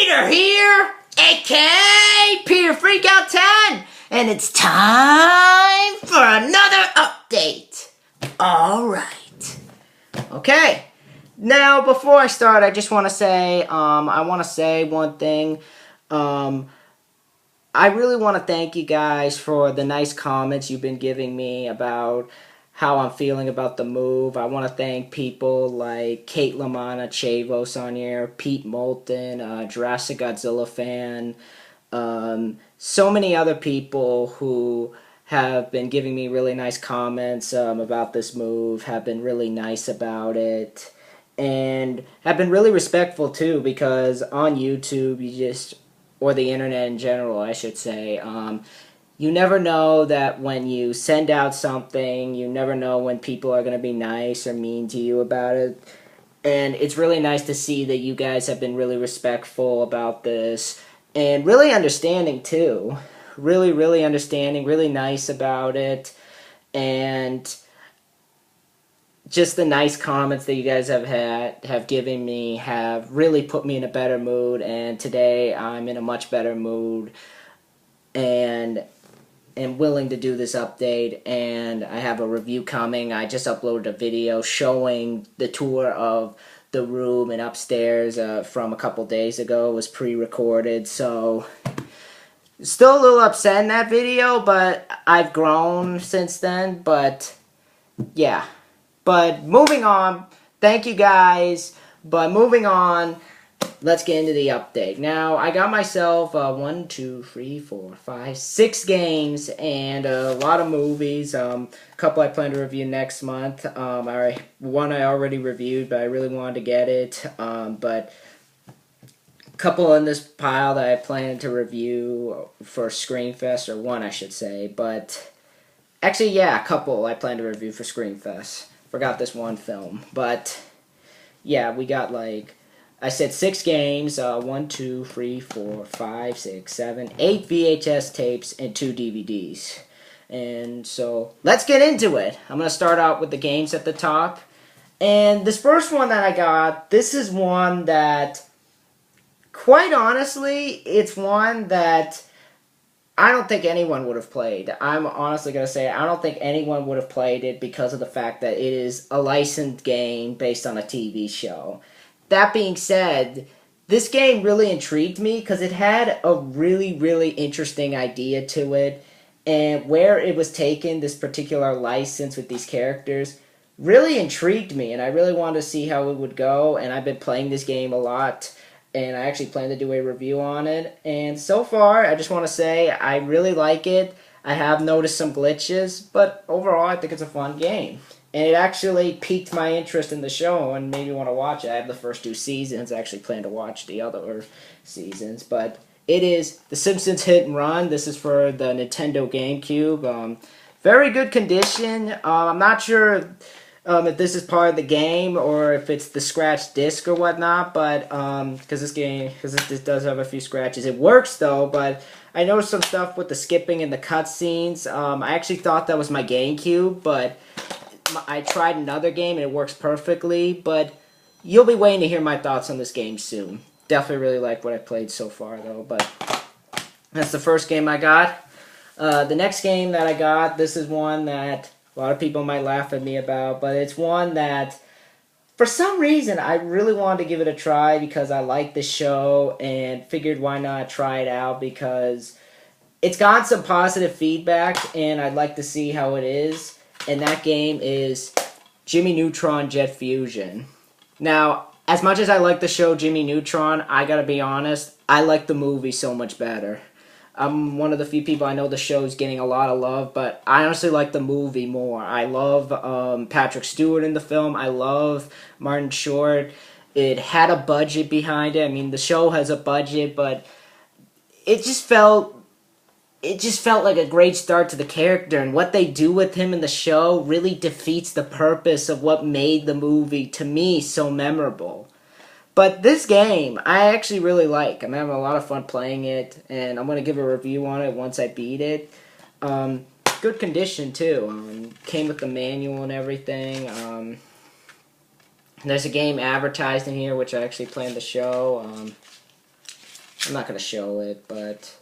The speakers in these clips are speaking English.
Peter here, aka Peter Freakout 10, and it's time for another update. Alright. Okay. Now, before I start, I just want to say, one thing. I really want to thank you guys for the nice comments you've been giving me about how I'm feeling about the move. I want to thank people like Kate Lamana, Chavos on here, Pete Moulton, Jurassic Godzilla fan, so many other people who have been giving me really nice comments about this move, have been really nice about it, and have been really respectful too, because on YouTube or the internet in general, I should say, you never know that when you send out something, you never know when people are going to be nice or mean to you about it. And it's really nice to see that you guys have been really respectful about this and really understanding too. Really, really understanding, really nice about it. And just the nice comments that you guys have given me have really put me in a better mood, and today I'm in a much better mood and am willing to do this update, and I have a review coming. I just uploaded a video showing the tour of the room and upstairs from a couple days ago. It was pre-recorded, so still a little upset in that video, but I've grown since then, but yeah. But moving on, thank you guys, but moving on, let's get into the update. Now, I got myself 6 games and a lot of movies, a couple I plan to review next month. One I already reviewed, but I really wanted to get it, but a couple in this pile that I plan to review for Screenfest, or one I should say, but actually, yeah, a couple I plan to review for Screenfest. Forgot this one film, but yeah, we got, like I said, 6 games, 1, 2, 3, 4, 5, 6, 7, 8 VHS tapes, and 2 DVDs. And so, let's get into it. I'm going to start out with the games at the top. And this first one that I got, this is one that, quite honestly, it's one that I don't think anyone would have played. I'm honestly going to say I don't think anyone would have played it because of the fact that it is a licensed game based on a TV show. That being said, this game really intrigued me because it had a really, really interesting idea to it. And where it was taken, this particular license with these characters, really intrigued me. And I really wanted to see how it would go. And I've been playing this game a lot. And I actually plan to do a review on it. And so far, I just want to say I really like it. I have noticed some glitches, but overall I think it's a fun game. And it actually piqued my interest in the show and made me want to watch it. I have the first 2 seasons. I actually plan to watch the other seasons. But it is The Simpsons Hit and Run. This is for the Nintendo GameCube. Very good condition. I'm not sure if this is part of the game or if it's the scratch disc or whatnot, but because this does have a few scratches. It works though, but I noticed some stuff with the skipping and the cutscenes. I actually thought that was my GameCube, but I tried another game and it works perfectly. But you'll be waiting to hear my thoughts on this game soon. Definitely really like what I played so far though, but that's the first game I got. The next game that I got, this is one that a lot of people might laugh at me about, but it's one that, for some reason, I really wanted to give it a try because I like the show and figured why not try it out because it's gotten some positive feedback and I'd like to see how it is. And that game is Jimmy Neutron Jet Fusion. Now, as much as I like the show Jimmy Neutron, I gotta be honest, I like the movie so much better. I'm one of the few people I know the show's getting a lot of love, but I honestly like the movie more. I love Patrick Stewart in the film. I love Martin Short. It had a budget behind it. I mean, the show has a budget, but it just felt like a great start to the character, and what they do with him in the show really defeats the purpose of what made the movie, to me, so memorable. But this game, I actually really like. I'm having a lot of fun playing it, and I'm going to give a review on it once I beat it. Good condition, too. Came with the manual and everything. There's a game advertised in here, which I actually plan to show. I'm not going to show it, but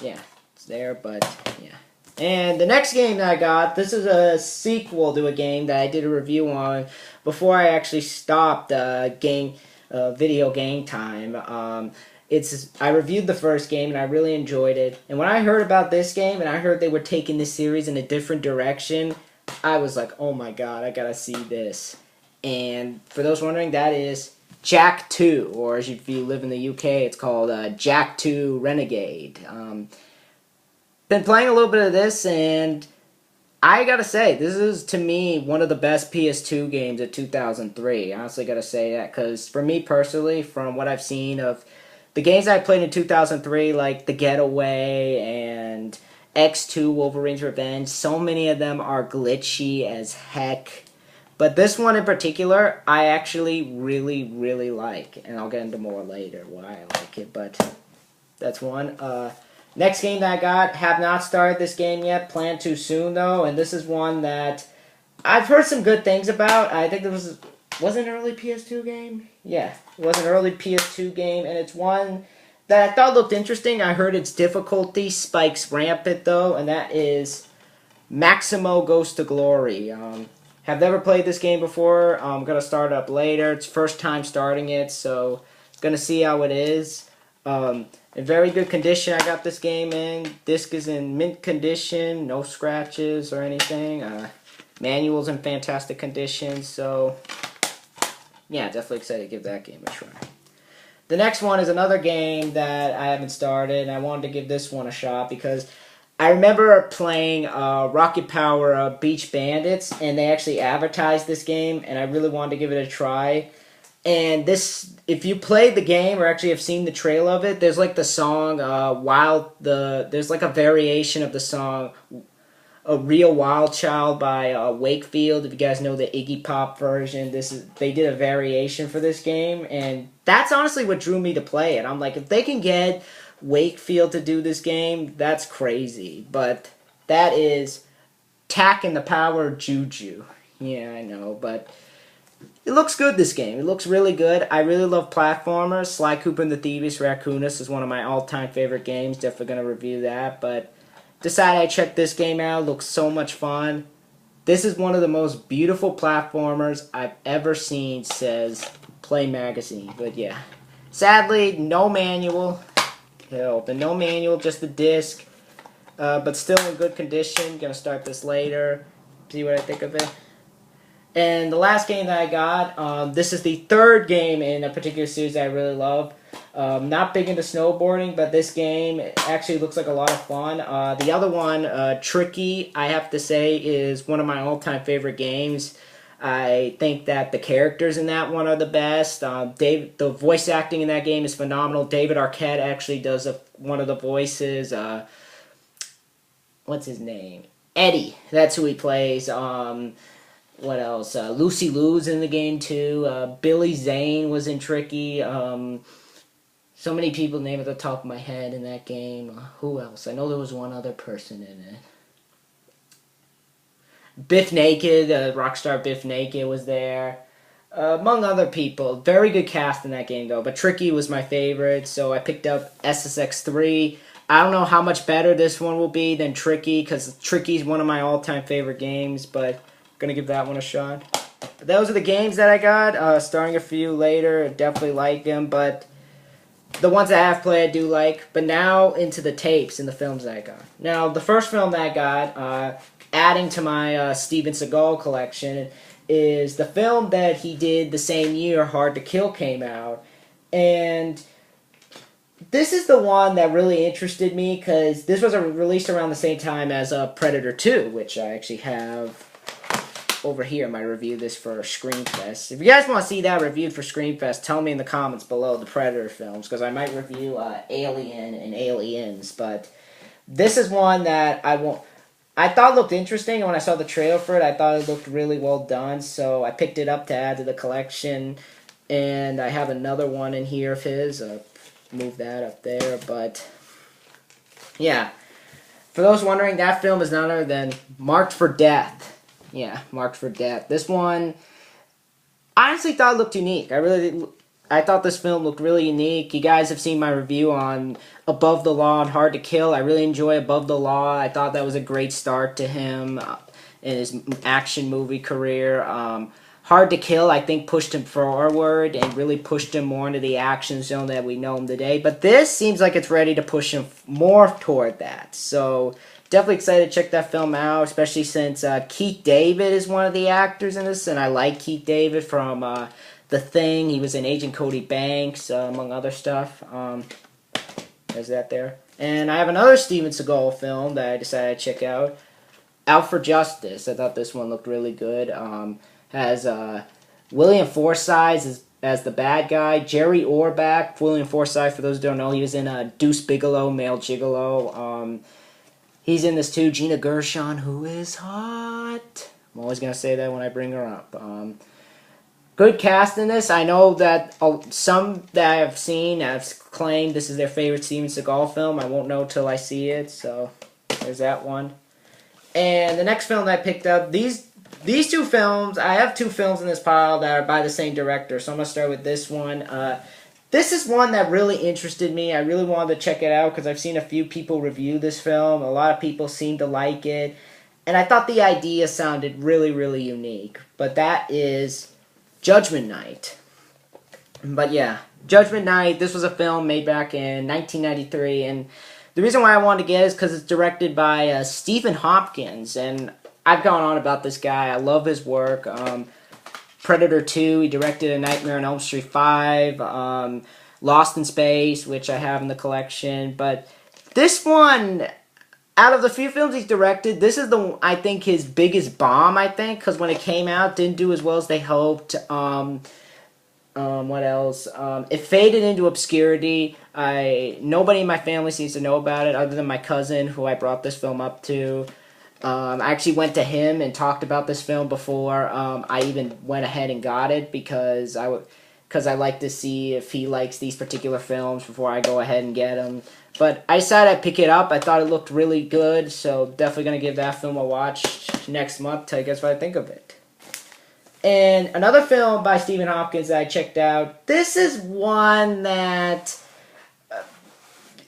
yeah, it's there, but yeah. And the next game that I got, this is a sequel to a game that I did a review on before I actually stopped video game time. I reviewed the first game and I really enjoyed it. And when I heard about this game and I heard they were taking this series in a different direction, I was like, oh my god, I gotta see this. And for those wondering, that is Jak 2, or if you live in the UK, it's called Jak 2 Renegade. Been playing a little bit of this, and I gotta say, this is, to me, one of the best PS2 games of 2003. Honestly, gotta say that, because for me personally, from what I've seen of the games I played in 2003, like The Getaway and X2 Wolverine's Revenge, so many of them are glitchy as heck. But this one in particular, I actually really, really like, and I'll get into more later why I like it, but that's one. Next game that I got, have not started this game yet, plan to soon though, and this is one that I've heard some good things about. I think was it an early PS2 game? Yeah, it was an early PS2 game, and it's one that I thought looked interesting. I heard its difficulty spikes rampant though, and that is Maximo Goes to Glory. Have never played this game before. I'm going to start up later. It's first time starting it, so going to see how it is. In very good condition, I got this game in. Disc is in mint condition, no scratches or anything. Manual's in fantastic condition, so yeah, definitely excited to give that game a try. The next one is another game that I haven't started, and I wanted to give this one a shot because I remember playing Rocket Power Beach Bandits, and they actually advertised this game, and I really wanted to give it a try. And this, if you played the game or actually have seen the trail of it, there's like the song there's like a variation of the song A Real Wild Child by Wakefield. If you guys know the Iggy Pop version, they did a variation for this game, and that's honestly what drew me to play it. I'm like, if they can get Wakefield to do this game, that's crazy. But that is Tack and the Power of Juju. Yeah, I know, but it looks good, this game. It looks really good. I really love platformers. Sly Cooper and the Thievius Raccoonus is one of my all-time favorite games. Definitely going to review that, but decided I'd check this game out. It looks so much fun. This is one of the most beautiful platformers I've ever seen, says Play Magazine. But yeah, sadly, no manual. No manual, just the disc. But still in good condition. Gonna start this later. See what I think of it. And the last game that I got, this is the third game in a particular series that I really love. Not big into snowboarding, but this game actually looks like a lot of fun. The other one, Tricky, I have to say, is one of my all-time favorite games. I think that the characters in that one are the best. The voice acting in that game is phenomenal. David Arquette actually does one of the voices. What's his name? Eddie. That's who he plays. What else? Lucy Liu's in the game too. Billy Zane was in Tricky. So many people name at the top of my head in that game. Who else? I know there was one other person in it. Biff Naked, Rockstar Biff Naked was there. Among other people. Very good cast in that game though. But Tricky was my favorite, so I picked up SSX3. I don't know how much better this one will be than Tricky, because Tricky is one of my all-time favorite games, but I'm going to give that one a shot. But those are the games that I got. Starting a few later, definitely like them, but the ones that I have played I do like. But now into the tapes and the films that I got. Now, the first film that I got, adding to my Steven Seagal collection, is the film that he did the same year Hard to Kill came out. And this is the one that really interested me, because this was released around the same time as Predator 2, which I actually have over here, my review this for Screenfest. If you guys want to see that reviewed for Screenfest, tell me in the comments below the Predator films, because I might review Alien and Aliens, but this is one that I thought looked interesting, and when I saw the trailer for it, I thought it looked really well done, so I picked it up to add to the collection, and I have another one in here of his. Move that up there, but yeah. For those wondering, that film is none other than Marked for Death. Yeah, Marked for Death. This one, I honestly thought it looked unique. I really I thought this film looked really unique. You guys have seen my review on Above the Law and Hard to Kill. I really enjoy Above the Law. I thought that was a great start to him in his action movie career. Hard to Kill, I think, pushed him forward and really pushed him more into the action zone that we know him today. But this seems like it's ready to push him more toward that. So definitely excited to check that film out, especially since Keith David is one of the actors in this, and I like Keith David from The Thing. He was in Agent Cody Banks, among other stuff. There's that there. And I have another Steven Seagal film that I decided to check out, Out for Justice. I thought this one looked really good. Has William Forsythe as the bad guy. Jerry Orbach, William Forsythe, for those who don't know, he was in Deuce Bigalow, Male Gigolo. He's in this too. Gina Gershon, who is hot. I'm always going to say that when I bring her up. Good cast in this. I know that some that I've seen have claimed this is their favorite Steven Seagal film. I won't know till I see it, so there's that one. And the next film that I picked up, these two films, I have two films in this pile that are by the same director, so I'm going to start with this one. This is one that really interested me. I really wanted to check it out because I've seen a few people review this film. A lot of people seem to like it. And I thought the idea sounded really, really unique. But that is Judgment Night. But yeah, Judgment Night, this was a film made back in 1993. And the reason why I wanted to get it is because it's directed by Stephen Hopkins. And I've gone on about this guy. I love his work. Predator 2, he directed A Nightmare on Elm Street 5, Lost in Space, which I have in the collection. But this one, out of the few films he's directed, this is I think his biggest bomb, I think, because when it came out, didn't do as well as they hoped. What else? It faded into obscurity. Nobody in my family seems to know about it other than my cousin, who I brought this film up to. I actually went to him and talked about this film before I even went ahead and got it because I like to see if he likes these particular films before I go ahead and get them. But I decided I'd pick it up. I thought it looked really good, so definitely going to give that film a watch next month. Tell you guys what I think of it. And another film by Stephen Hopkins that I checked out. This is one that,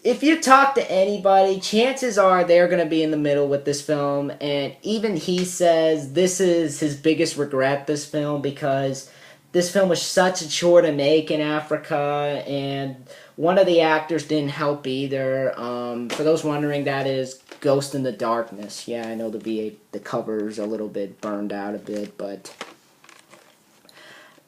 if you talk to anybody, chances are they're going to be in the middle with this film. And even he says this is his biggest regret, this film, because this film was such a chore to make in Africa, and one of the actors didn't help either. For those wondering, that is Ghost in the Darkness. Yeah, I know the cover's a little bit burned out a bit, but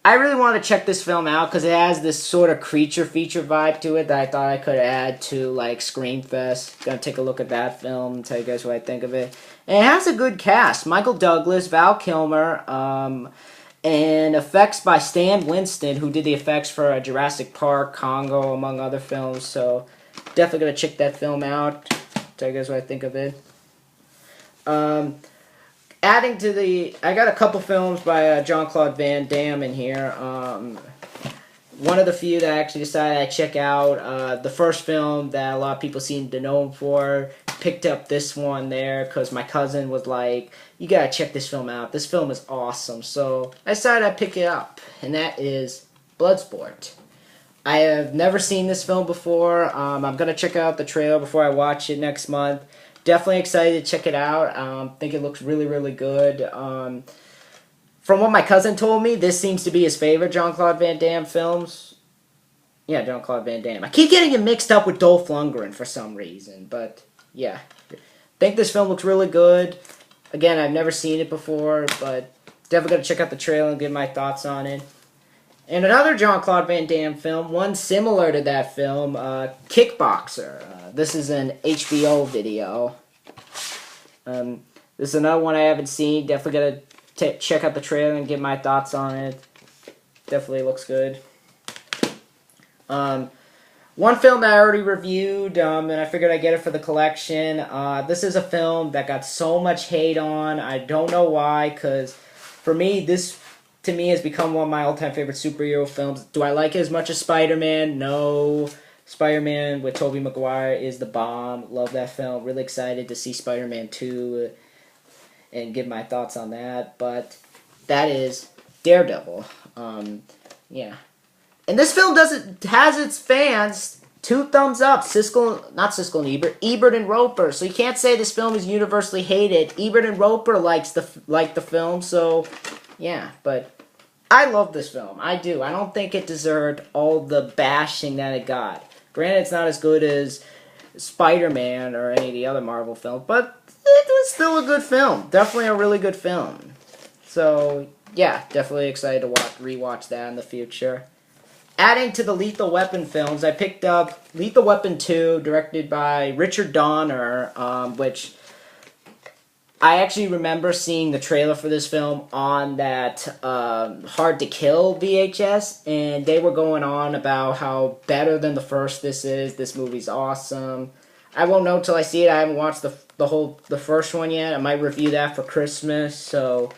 I really wanted to check this film out because it has this sort of creature feature vibe to it that I thought I could add to, like, Screamfest. Gonna take a look at that film and tell you guys what I think of it. And it has a good cast. Michael Douglas, Val Kilmer, and effects by Stan Winston, who did the effects for Jurassic Park, Congo, among other films. So definitely gonna check that film out. Tell you guys what I think of it. Adding to I got a couple films by Jean-Claude Van Damme in here. One of the few that I actually decided I'd check out. The first film that a lot of people seem to know him for. Picked up this one there because my cousin was like, you gotta check this film out. This film is awesome. So I decided I'd pick it up. And that is Bloodsport. I have never seen this film before. I'm going to check out the trailer before I watch it next month. Definitely excited to check it out. Think it looks really, really good. From what my cousin told me, this seems to be his favorite Jean-Claude Van Damme films. Yeah, Jean-Claude Van Damme. I keep getting him mixed up with Dolph Lundgren for some reason, but yeah. Think this film looks really good. Again, I've never seen it before, but definitely got to check out the trailer and give my thoughts on it. And another Jean-Claude Van Damme film, one similar to that film, Kickboxer. This is an HBO video. This is another one I haven't seen. Definitely got to check out the trailer and give my thoughts on it. Definitely looks good. One film that I already reviewed, and I figured I'd get it for the collection. This is a film that got so much hate on. I don't know why, because for me, this to me has become one of my all-time favorite superhero films. Do I like it as much as Spider-Man? No. Spider-Man with Tobey Maguire is the bomb. Love that film. Really excited to see Spider-Man 2 and give my thoughts on that. But that is Daredevil. Yeah. And this film has its fans 2 thumbs up. Not Siskel and Ebert, Ebert and Roper. So you can't say this film is universally hated. Ebert and Roper like the film, so yeah. But I love this film. I do. I don't think it deserved all the bashing that it got. Granted, it's not as good as Spider-Man or any of the other Marvel films, but it was still a good film. Definitely a really good film. So yeah, definitely excited to rewatch that in the future. Adding to the Lethal Weapon films, I picked up Lethal Weapon 2, directed by Richard Donner, which I actually remember seeing the trailer for this film on that Hard to Kill VHS, and they were going on about how better than the first this is. This movie's awesome. I won't know till I see it. I haven't watched the first one yet. I might review that for Christmas, so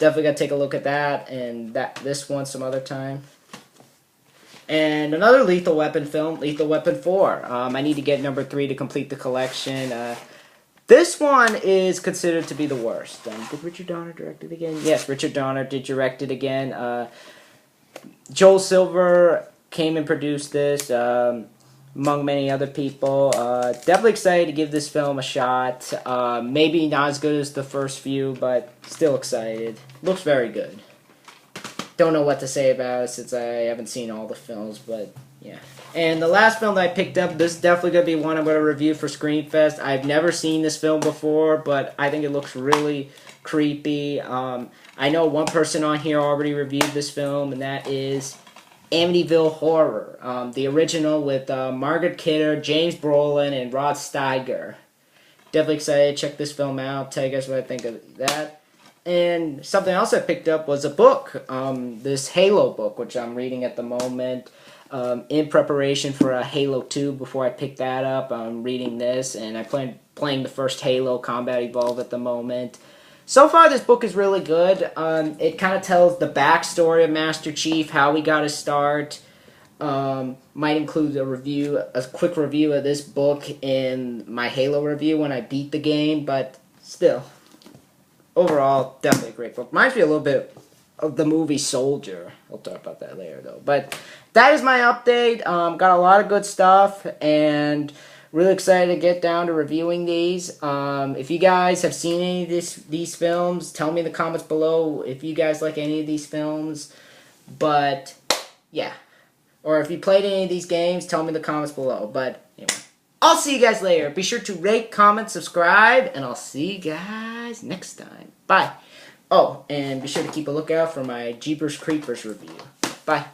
definitely gotta take a look at that and this one some other time. And another Lethal Weapon film, Lethal Weapon 4. I need to get number 3 to complete the collection. This one is considered to be the worst. Did Richard Donner direct it again? Yes, Richard Donner did direct it again. Joel Silver came and produced this, among many other people. Definitely excited to give this film a shot. Maybe not as good as the first few, but still excited. Looks very good. Don't know what to say about it since I haven't seen all the films, but yeah. And the last film that I picked up, this is definitely going to be one I'm going to review for Screenfest. I've never seen this film before, but I think it looks really creepy. I know one person on here already reviewed this film, and that is Amityville Horror. The original with Margaret Kidder, James Brolin, and Rod Steiger. Definitely excited to check this film out, tell you guys what I think of that. And something else I picked up was a book, this Halo book, which I'm reading at the moment, in preparation for a Halo 2. Before I pick that up, I'm reading this, and I plan playing the first Halo Combat Evolved at the moment. So far, this book is really good. It kind of tells the backstory of Master Chief, how he got his start. Might include a quick review of this book in my Halo review when I beat the game, but still. Overall, definitely a great book. Reminds me a little bit of the movie Soldier. I'll talk about that later, though. But that is my update. Got a lot of good stuff, and really excited to get down to reviewing these. If you guys have seen any of these films, tell me in the comments below if you guys like any of these films. But, yeah. Or if you played any of these games, tell me in the comments below. But, anyway. I'll see you guys later. Be sure to rate, comment, subscribe, and I'll see you guys next time. Bye. Oh, and be sure to keep a lookout for my Jeepers Creepers review. Bye.